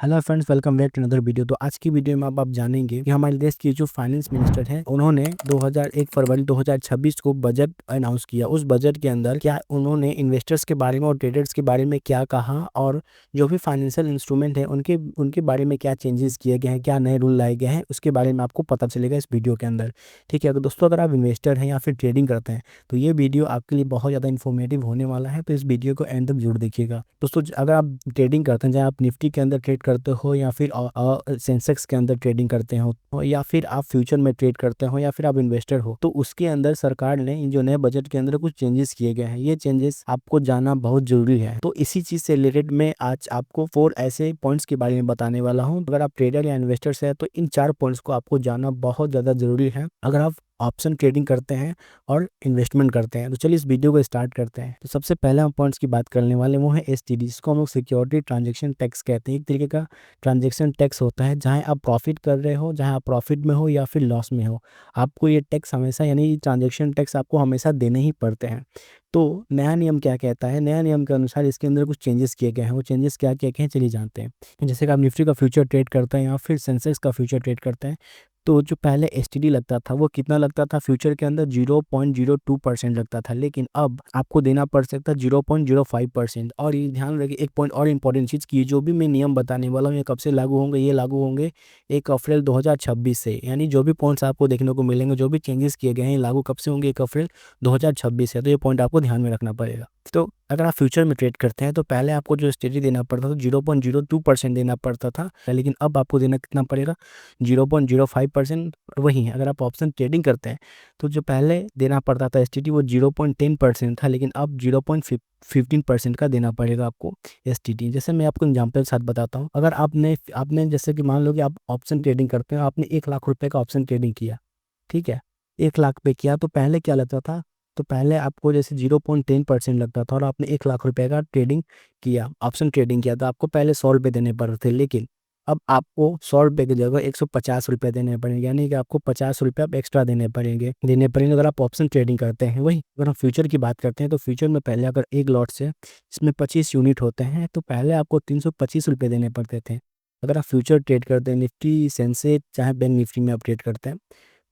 Hello friends, welcome back to another video. तो आज की वीडियो में आप जानेंगे कि हमारे देश की जो फाइनेंस मिनिस्टर है उन्होंने 2001 फरवरी 2026 को बजट अनाउंस किया। उस बजट के अंदर क्या उन्होंने इन्वेस्टर्स के बारे में और ट्रेडर्स के बारे में क्या कहा, और जो भी फाइनेंशियल इंस्ट्रूमेंट है उनके उनके बारे में क्या चेंजेस किए गए हैं, क्या नए रूल लाए गए हैं, उसके बारे में आपको पता चलेगा इस वीडियो के अंदर। ठीक है, तो दोस्तों अगर आप इन्वेस्टर हैं या फिर ट्रेडिंग करते हैं तो ये वीडियो आपके लिए बहुत ज़्यादा इन्फॉर्मेटिव होने वाला है। तो इस वीडियो को एंड तक जरूर देखिएगा। दोस्तों अगर आप ट्रेडिंग करते हैं, चाहे आप निफ्टी के अंदर ट्रेड करते हो या फिर सेंसेक्स के अंदर ट्रेडिंग करते हो या फिर आप फ्यूचर में ट्रेड करते हो या फिर आप इन्वेस्टर हो, तो उसके अंदर सरकार ने इन जो नए बजट के अंदर कुछ चेंजेस किए गए हैं। ये चेंजेस आपको जानना बहुत जरूरी है। तो इसी चीज से रिलेटेड मैं आज आपको 4 ऐसे पॉइंट्स के बारे में बताने वाला हूँ। अगर आप ट्रेडर या इन्वेस्टर्स है तो इन 4 पॉइंट्स को आपको जानना बहुत ज्यादा जरूरी है अगर आप ऑप्शन ट्रेडिंग करते हैं और इन्वेस्टमेंट करते हैं। तो चलिए इस वीडियो को स्टार्ट करते हैं। तो सबसे पहले हम पॉइंट्स की बात करने वाले वो है एसटीडी, जिसको हम लोग सिक्योरिटी ट्रांजैक्शन टैक्स कहते हैं। एक तरीके का ट्रांजैक्शन टैक्स होता है जहां आप प्रॉफिट कर रहे हो, जहां आप प्रॉफिट में हो या फिर लॉस में हो, आपको ये टैक्स हमेशा यानी ट्रांजैक्शन टैक्स आपको हमेशा देने ही पड़ते हैं। तो नया नियम क्या कहता है? नया नियम के अनुसार इसके अंदर कुछ चेंजेस किए गए हैं। वो चेंजेस क्या किए गए हैं चलिए जानते हैं। जैसे कि आप निफ्टी का फ्यूचर ट्रेड करते हैं या फिर सेंसेक्स का फ्यूचर ट्रेड करते हैं, तो जो पहले एसटीडी लगता था वो कितना लगता था? फ्यूचर के अंदर 0.02% लगता था, लेकिन अब आपको देना पड़ सकता है 0.05%। और ये ध्यान रखिए एक पॉइंट और इम्पोर्टेंट चीज़ की, जो भी मैं नियम बताने वाला हूँ ये कब से लागू होंगे? ये लागू होंगे 1 अप्रैल 2026 से। यानी जो भी पॉइंट्स आपको देखने को मिलेंगे, जो भी चेंजेस किए गए हैं, ये लागू कब से होंगे? 1 अप्रैल 2026 है। तो ये पॉइंट आपको ध्यान में रखना पड़ेगा। तो अगर आप फ्यूचर में ट्रेड करते हैं तो पहले आपको जो एसटीडी देना पड़ता था 0.02% देना पड़ता था, लेकिन अब आपको देना कितना पड़ेगा? 0.05%। वही है अगर आप ऑप्शन ट्रेडिंग करते हैं तो जो पहले देना पड़ता था एसटीडी वो 0.10% था, लेकिन अब 0.15% का देना पड़ेगा आपको एसटीडी। जैसे मैं आपको एग्जाम्पल के साथ बताता हूँ। अगर आपने आपने जैसे कि मान लो कि आप ऑप्शन ट्रेडिंग करते हैं, आपने 1 लाख रुपए का ऑप्शन ट्रेडिंग किया। ठीक है, 1 लाख पे किया तो पहले क्या लगता था? तो पहले आपको जैसे 0.10% लगता था और आपने 1 लाख रुपए का ट्रेडिंग किया, ऑप्शन ट्रेडिंग किया, तो आपको पहले 100 रुपये देने पड़ते थे। लेकिन अब आपको 100 रुपये की जगह 150 रुपये देने पड़ेंगे, यानी कि आपको 50 रुपये अब एक्स्ट्रा देने पड़ेंगे अगर आप ऑप्शन ट्रेडिंग करते हैं। वही अगर हम फ्यूचर की बात करते हैं तो फ्यूचर में पहले अगर एक लॉट से इसमें 25 यूनिट होते हैं तो पहले आपको 325 रुपये देने पड़ते थे। अगर आप फ्यूचर ट्रेड करते हैं निफ्टी सेंसेक्स चाहे बैंक निफ्टी में आप ट्रेड करते हैं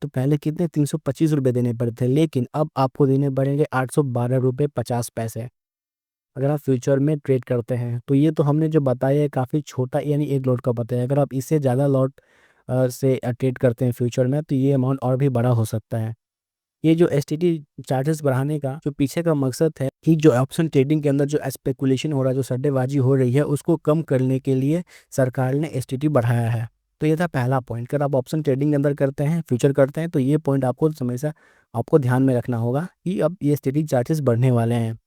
तो पहले कितने 325 रुपये देने पड़ते थे, लेकिन अब आपको देने पड़ेंगे 812 रुपये 50 पैसे अगर आप फ्यूचर में ट्रेड करते हैं। तो ये तो हमने जो बताया है काफ़ी छोटा, यानी एक लॉट का बताया। अगर आप इससे ज़्यादा लॉट से ट्रेड करते हैं फ्यूचर में तो ये अमाउंट और भी बड़ा हो सकता है। ये जो एसटीडी चार्जेस बढ़ाने का जो पीछे का मकसद है कि जो ऑप्शन ट्रेडिंग के अंदर जो स्पेकुलेशन हो रहा है, जो सट्टेबाजी हो रही है, उसको कम करने के लिए सरकार ने एसटीडी बढ़ाया है। तो ये था पहला पॉइंट। अगर आप ऑप्शन ट्रेडिंग के अंदर करते हैं, फ्यूचर करते हैं, तो ये पॉइंट आपको हमेशा आपको ध्यान में रखना होगा कि अब ये एसटीडी चार्जेस बढ़ने वाले हैं।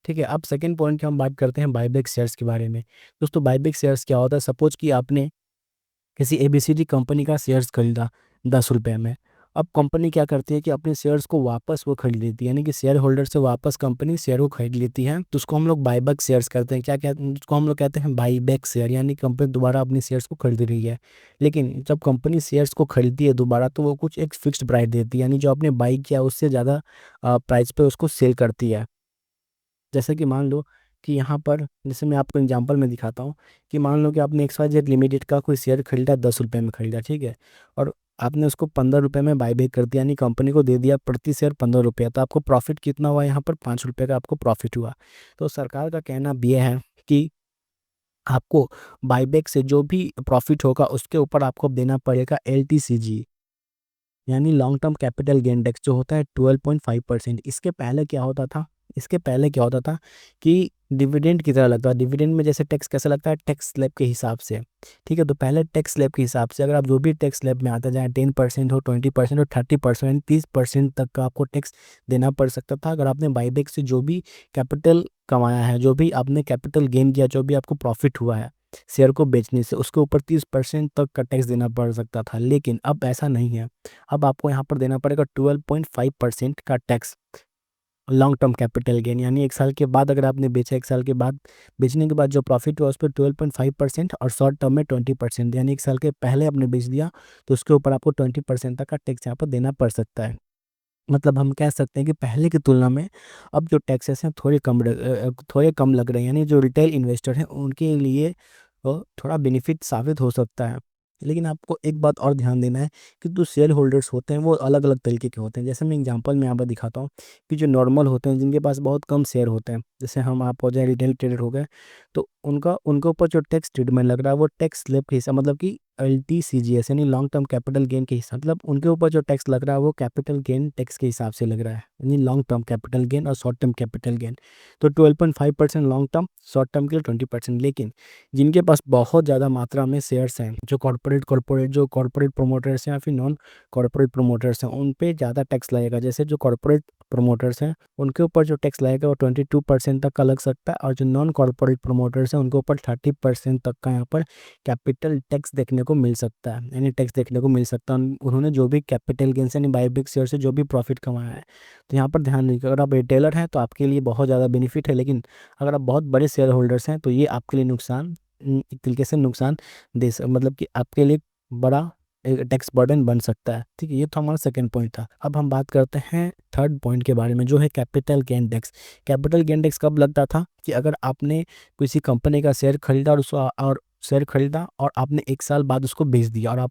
ठीक है, अब सेकंड पॉइंट की हम बात करते हैं बायबैक शेयर्स के बारे में। दोस्तों बायबैक शेयर्स क्या होता है? सपोज कि आपने किसी एबीसीडी कंपनी का शेयर्स खरीदा 10 रुपये में। अब कंपनी क्या करती है कि अपने शेयर्स को वापस वो खरीद लेती है, यानी कि शेयर होल्डर से वापस कंपनी शेयर को खरीद लेती है। तो उसको हम लोग बायबैक शेयर्स करते हैं। क्या कहते हैं उसको? हम लोग कहते हैं बाईबैक शेयर, यानी कंपनी दोबारा अपने शेयर्स को खरीद रही है। लेकिन जब कंपनी शेयर्स को खरीदती है दोबारा तो वो कुछ एक फिक्स्ड प्राइस देती है, यानी जो आपने बाई किया उससे ज़्यादा प्राइस पे उसको सेल करती है। जैसे कि मान लो कि यहाँ पर जैसे मैं आपको एग्जांपल में दिखाता हूँ कि मान लो कि आपने XYZ लिमिटेड का कोई शेयर खरीदा 10 रुपये में खरीदा, ठीक है, और आपने उसको 15 रुपये में बाईबैक कर दिया, यानी कंपनी को दे दिया प्रति शेयर 15 रुपये। तो आपको प्रॉफिट कितना हुआ? यहाँ पर 5 रुपये का आपको प्रॉफिट हुआ। तो सरकार का कहना अब ये है कि आपको बाईबैक से जो भी प्रॉफिट होगा उसके ऊपर आपको देना पड़ेगा LTCG, यानी long term capital gain tax, जो होता है 12.5%। इसके पहले क्या होता था कि डिविडेंड की तरह लगता है। डिविडेंड में जैसे टैक्स कैसे लगता है? टैक्स स्लैब के हिसाब से। ठीक है, तो पहले टैक्स स्लैब के हिसाब से अगर आप जो भी टैक्स स्लैब में आता है, चाहे 10% हो, 20% हो, 30%, 30% तक का आपको टैक्स देना पड़ सकता था। अगर आपने बाईबैक से जो भी कैपिटल कमाया है, जो भी आपने कैपिटल गेन किया, जो भी आपको प्रॉफिट हुआ है शेयर को बेचने से, उसके ऊपर 30% तक का टैक्स देना पड़ सकता था। लेकिन अब ऐसा नहीं है। अब आपको यहाँ पर देना पड़ेगा 12.5% का tax long term capital gain, यानी 1 साल के बाद अगर आपने बेचा, 1 साल के बाद बेचने के बाद जो प्रॉफिट हुआ उस पर 12.5%, और शॉर्ट टर्म में 20%, यानी 1 साल के पहले आपने बेच दिया तो उसके ऊपर आपको 20% तक का टैक्स यहाँ पर देना पड़ सकता है। मतलब हम कह सकते हैं कि पहले की तुलना में अब जो टैक्सेस हैं थोड़े कम लग रहे हैं, यानी जो रिटेल इन्वेस्टर हैं उनके लिए थोड़ा बेनिफिट साबित हो सकता है। लेकिन आपको एक बात और ध्यान देना है कि जो शेयर होल्डर्स होते हैं वो अलग अलग तरीके के होते हैं। जैसे मैं एग्जांपल में यहाँ पर दिखाता हूँ कि जो नॉर्मल होते हैं, जिनके पास बहुत कम शेयर होते हैं, जैसे हम आप हो जाए, रिटेल ट्रेडर हो गए, तो उनका उनके ऊपर जो टैक्स ट्रीटमेंट लग रहा है वो टैक्स स्लैब के हिसाब, मतलब कि LTCGS यानी लॉन्ग टर्म कैपिटल गेन के हिसाब, मतलब उनके ऊपर जो टैक्स लग रहा है वो कैपिटल गेन टैक्स के हिसाब से लग रहा है, यानी लॉन्ग टर्म कैपिटल गेन और शॉर्ट टर्म कैपिटल गेन। तो 12.5% लॉन्ग टर्म, शॉर्ट टर्म के लिए 20%। लेकिन जिनके पास बहुत ज़्यादा मात्रा में शेयर्स हैं, जो कॉर्पोरेट प्रोमोटर्स हैं या फिर नॉन कॉर्पोरेट प्रोमोटर्स हैं, उन पे ज़्यादा टैक्स लगेगा। जैसे जो कॉर्पोरेट प्रोमोटर्स हैं उनके ऊपर जो टैक्स लगेगा वो 22% तक का लग सकता है, और जो नॉन कॉर्पोरेट प्रोमोटर्स हैं उनके ऊपर 30% तक का यहाँ पर कैपिटल टैक्स देखने को मिल सकता है, यानी टैक्स देखने को मिल सकता है। उन्होंने जो भी कैपिटल गेंस यानी बायबैक शेयर से जो भी प्रॉफिट कमाया है। तो यहाँ पर ध्यान रखिए, अगर आप रिटेलर हैं तो आपके लिए बहुत ज़्यादा बेनिफिट है, लेकिन अगर आप बहुत बड़े शेयर होल्डर्स हैं तो ये आपके लिए नुकसान, एक तरीके से नुकसान मतलब कि आपके लिए बड़ा एक टैक्स बर्डन बन सकता है। ठीक है, ये तो हमारा सेकंड पॉइंट था। अब हम बात करते हैं थर्ड पॉइंट के बारे में, जो है capital gain tax. Capital gain tax कब लगता था कि अगर आपने किसी कंपनी का शेयर खरीदा और शेयर खरीदा और आपने 1 साल बाद उसको बेच दिया और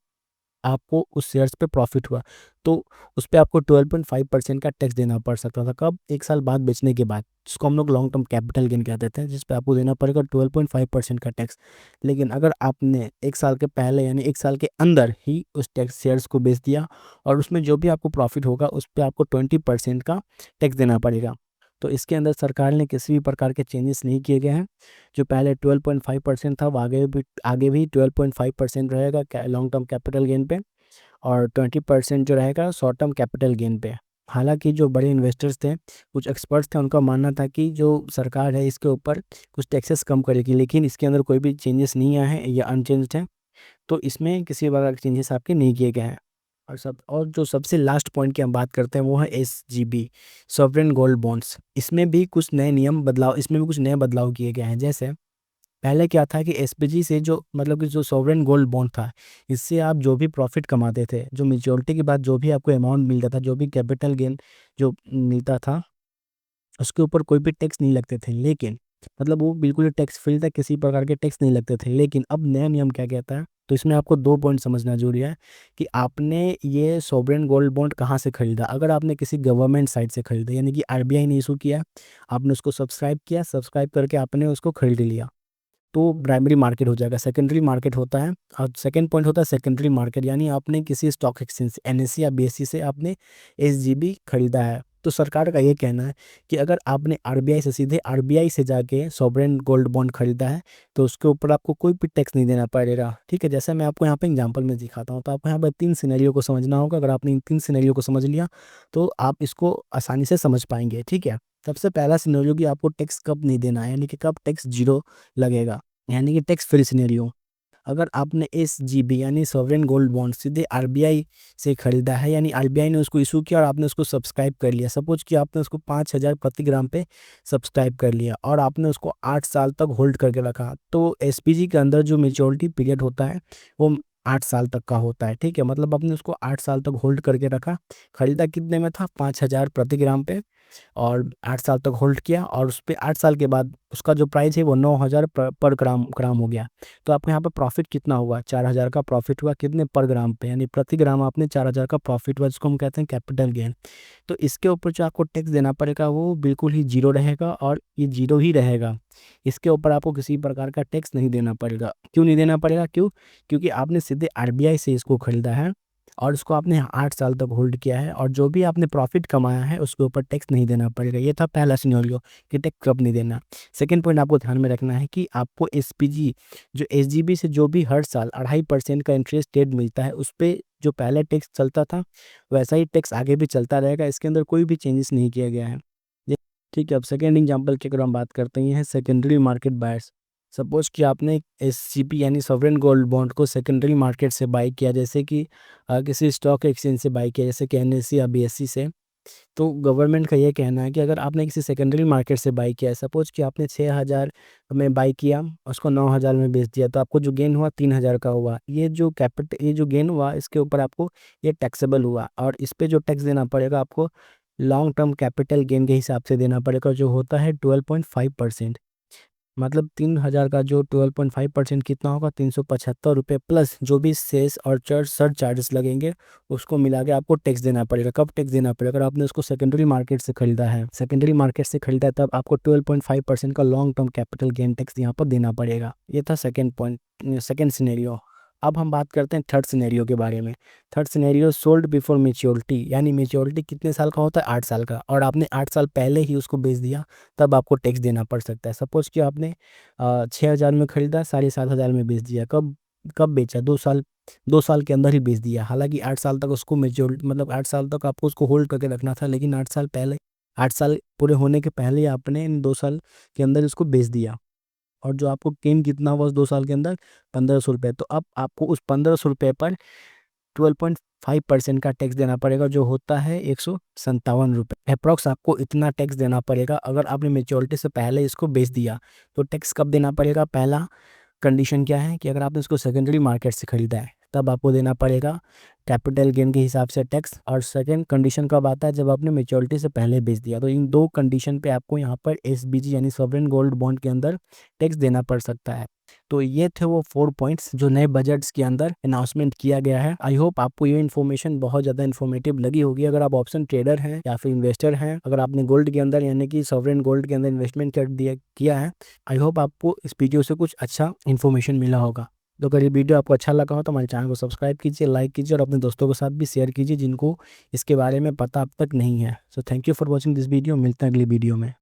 आपको उस शेयर्स पे प्रॉफिट हुआ, तो उस पे आपको 12.5% का टैक्स देना पड़ सकता था। कब? 1 साल बाद बेचने के बाद, जिसको हम लोग लॉन्ग टर्म कैपिटल गेन कहते थे, जिस पे आपको देना पड़ेगा 12.5% का टैक्स। लेकिन अगर आपने 1 साल के पहले यानी 1 साल के अंदर ही उस टैक्स शेयर्स को बेच दिया और उसमें जो भी आपको प्रॉफिट होगा उस पर आपको 20% का टैक्स देना पड़ेगा। तो इसके अंदर सरकार ने किसी भी प्रकार के चेंजेस नहीं किए गए हैं। जो पहले 12.5% था वो आगे भी 12.5% रहेगा लॉन्ग टर्म कैपिटल गेन पे, और 20% जो रहेगा शॉर्ट टर्म कैपिटल गेन पे। हालांकि जो बड़े इन्वेस्टर्स थे, कुछ एक्सपर्ट्स थे, उनका मानना था कि जो सरकार है इसके ऊपर कुछ टैक्सेस कम करेगी, लेकिन इसके अंदर कोई भी चेंजेस नहीं आए हैं, ये अनचेंज्ड है। तो इसमें किसी प्रकार के चेंजेस आपके नहीं किए गए हैं। और जो सबसे लास्ट पॉइंट की हम बात करते हैं वो है SGB, सॉवरेन गोल्ड बॉन्ड्स। इसमें भी कुछ नए बदलाव किए गए हैं। जैसे पहले क्या था कि SPG से जो मतलब कि जो सॉवरेन गोल्ड बॉन्ड था, इससे आप जो भी प्रॉफिट कमाते थे, जो मेच्योरिटी के बाद जो भी आपको अमाउंट मिलता था, जो भी कैपिटल गेन जो मिलता था, उसके ऊपर कोई भी टैक्स नहीं लगते थे। लेकिन मतलब वो बिल्कुल ही टैक्स फ्री था, किसी प्रकार के टैक्स नहीं लगते थे। लेकिन अब नया नियम क्या कहता है, तो इसमें आपको 2 पॉइंट समझना जरूरी है कि आपने ये सॉवरेन गोल्ड बॉन्ड कहाँ से खरीदा। अगर आपने किसी गवर्नमेंट साइट से खरीदा, यानी कि RBI ने इशू किया, आपने उसको सब्सक्राइब किया, सब्सक्राइब करके आपने उसको खरीद लिया, तो प्राइमरी मार्केट हो जाएगा। सेकेंडरी मार्केट होता है, और सेकंड पॉइंट होता है सेकेंडरी मार्केट, यानी आपने किसी स्टॉक एक्सचेंज NSE या BSE से आपने SGB खरीदा है। तो सरकार का ये कहना है कि अगर आपने सीधे RBI से जाके सॉवरेन गोल्ड बॉन्ड खरीदा है, तो उसके ऊपर आपको कोई भी टैक्स नहीं देना पड़ेगा। ठीक है, जैसे मैं आपको यहाँ पे एग्जांपल में दिखाता हूँ, तो आपको यहाँ पर 3 सिनेरियो को समझना होगा। अगर आपने इन 3 सिनेरियो को समझ लिया तो आप इसको आसानी से समझ पाएंगे। ठीक है, सबसे पहला सिनेरियो कि आपको टैक्स कब नहीं देना है, यानी कि कब टैक्स जीरो लगेगा, यानी कि टैक्स फ्री सिनेरियो। अगर आपने SGB यानी सॉवरेन गोल्ड बॉन्ड सीधे RBI से खरीदा है, यानी RBI ने उसको इशू किया और आपने उसको सब्सक्राइब कर लिया। सपोज कि आपने उसको 5,000 प्रति ग्राम पे सब्सक्राइब कर लिया और आपने उसको 8 साल तक होल्ड करके रखा, तो SPG के अंदर जो मेच्योरिटी पीरियड होता है वो 8 साल तक का होता है। ठीक है, मतलब आपने उसको 8 साल तक होल्ड करके रखा, खरीदा कितने में था? 5,000 प्रति ग्राम पे, और 8 साल तक होल्ड किया, और उस पर 8 साल के बाद उसका जो प्राइस है वो 9,000 पर ग्राम हो गया। तो आपको यहाँ पे प्रॉफिट कितना हुआ? 4,000 का प्रॉफिट हुआ। कितने? पर ग्राम पे, यानी प्रति ग्राम आपने 4,000 का प्रॉफिट हुआ, जिसको हम कहते हैं कैपिटल गेन। तो इसके ऊपर जो आपको टैक्स देना पड़ेगा वो बिल्कुल ही जीरो रहेगा, और ये जीरो ही रहेगा। इसके ऊपर आपको किसी प्रकार का टैक्स नहीं देना पड़ेगा। क्यों नहीं देना पड़ेगा? क्योंकि आपने सीधे RBI से इसको खरीदा है और उसको आपने 8 साल तक होल्ड किया है, और जो भी आपने प्रॉफिट कमाया है उसके ऊपर टैक्स नहीं देना पड़ेगा। ये था पहला सिनेरियो कि टैक्स कब नहीं देना। सेकंड पॉइंट आपको ध्यान में रखना है कि आपको SPG जो SGB से जो भी हर साल 2.5% का इंटरेस्ट रेट मिलता है, उस पर जो पहले टैक्स चलता था वैसा ही टैक्स आगे भी चलता रहेगा। इसके अंदर कोई भी चेंजेस नहीं किया गया है। ठीक है, अब सेकेंड एग्जाम्पल की अगर हम बात करते हैं सेकेंडरी मार्केट बायर्स। सपोज कि आपने SCP यानी सॉवरेन गोल्ड बॉन्ड को सेकेंडरी मार्केट से बाई किया, जैसे कि किसी स्टॉक एक्सचेंज से बाई किया, जैसे कि NSE या BSE से। तो गवर्नमेंट का ये कहना है कि अगर आपने किसी सेकेंडरी मार्केट से बाई किया है, सपोज कि आपने 6,000 में बाई किया, उसको 9,000 में बेच दिया, तो आपको जो गेन हुआ 3,000 का हुआ। ये जो गेन हुआ इसके ऊपर आपको ये टैक्सेबल हुआ, और इस पे जो टैक्स देना पड़ेगा आपको लॉन्ग टर्म कैपिटल गेन के हिसाब से देना पड़ेगा, जो होता है 12.5%। मतलब 3000 का जो 12.5% कितना होगा, 375 रुपये प्लस जो भी सेस और सर चार्जेस लगेंगे उसको मिला के आपको टैक्स देना पड़ेगा। कब टैक्स देना पड़ेगा? अगर आपने उसको सेकेंडरी मार्केट से खरीदा है, तब आपको 12.5% का long term capital gain tax यहाँ पर देना पड़ेगा। ये था सेकेंड पॉइंट, सेकेंड सिनेरियो। अब हम बात करते हैं थर्ड सिनेरियो के बारे में। Third scenario, sold before maturity, यानी मेच्योरिटी कितने साल का होता है? 8 साल का, और आपने 8 साल पहले ही उसको बेच दिया, तब आपको टैक्स देना पड़ सकता है। सपोज कि आपने 6,000 में खरीदा, 7,500 में बेच दिया। कब कब बेचा? 2 साल, 2 साल के अंदर ही बेच दिया। हालांकि 8 साल तक उसको मेच्योरिटी, मतलब 8 साल तक आपको उसको होल्ड करके रखना था, लेकिन 8 साल पूरे होने के पहले ही आपने इन 2 साल के अंदर इसको बेच दिया। और जो आपको गेन कितना हुआ उस 2 साल के अंदर? 1,500 रुपये। तो अब आपको उस 1,500 रुपये पर 12.5% का टैक्स देना पड़ेगा, जो होता है 157 रुपये अप्रॉक्स। आपको इतना टैक्स देना पड़ेगा अगर आपने मेच्योरिटी से पहले इसको बेच दिया। तो टैक्स कब देना पड़ेगा? पहला कंडीशन क्या है कि अगर आपने इसको सेकेंडरी मार्केट से खरीदा है तब आपको देना पड़ेगा कैपिटल गेन के हिसाब से टैक्स। और सेकेंड कंडीशन कब आता है? जब आपने मेच्योरिटी से पहले बेच दिया। तो इन दो कंडीशन पे आपको यहाँ पर एसबीजी यानी सॉवरेन गोल्ड बॉन्ड के अंदर टैक्स देना पड़ सकता है। तो ये थे वो 4 पॉइंट्स जो नए बजट्स के अंदर अनाउंसमेंट किया गया है। आई होप आपको ये इन्फॉर्मेशन बहुत ज़्यादा इन्फॉर्मेटिव लगी होगी। अगर आप ऑप्शन ट्रेडर हैं या फिर इन्वेस्टर हैं, अगर आपने गोल्ड के अंदर यानी कि सॉवरेन गोल्ड के अंदर इन्वेस्टमेंट किया है, आई होप आपको इस वीडियो से कुछ अच्छा इन्फॉर्मेशन मिला होगा। तो अगर ये वीडियो आपको अच्छा लगा हो तो हमारे चैनल को सब्सक्राइब कीजिए, लाइक कीजिए और अपने दोस्तों के साथ भी शेयर कीजिए जिनको इसके बारे में पता अब तक नहीं है। So thank you for watching this video. मिलते हैं अगली वीडियो में।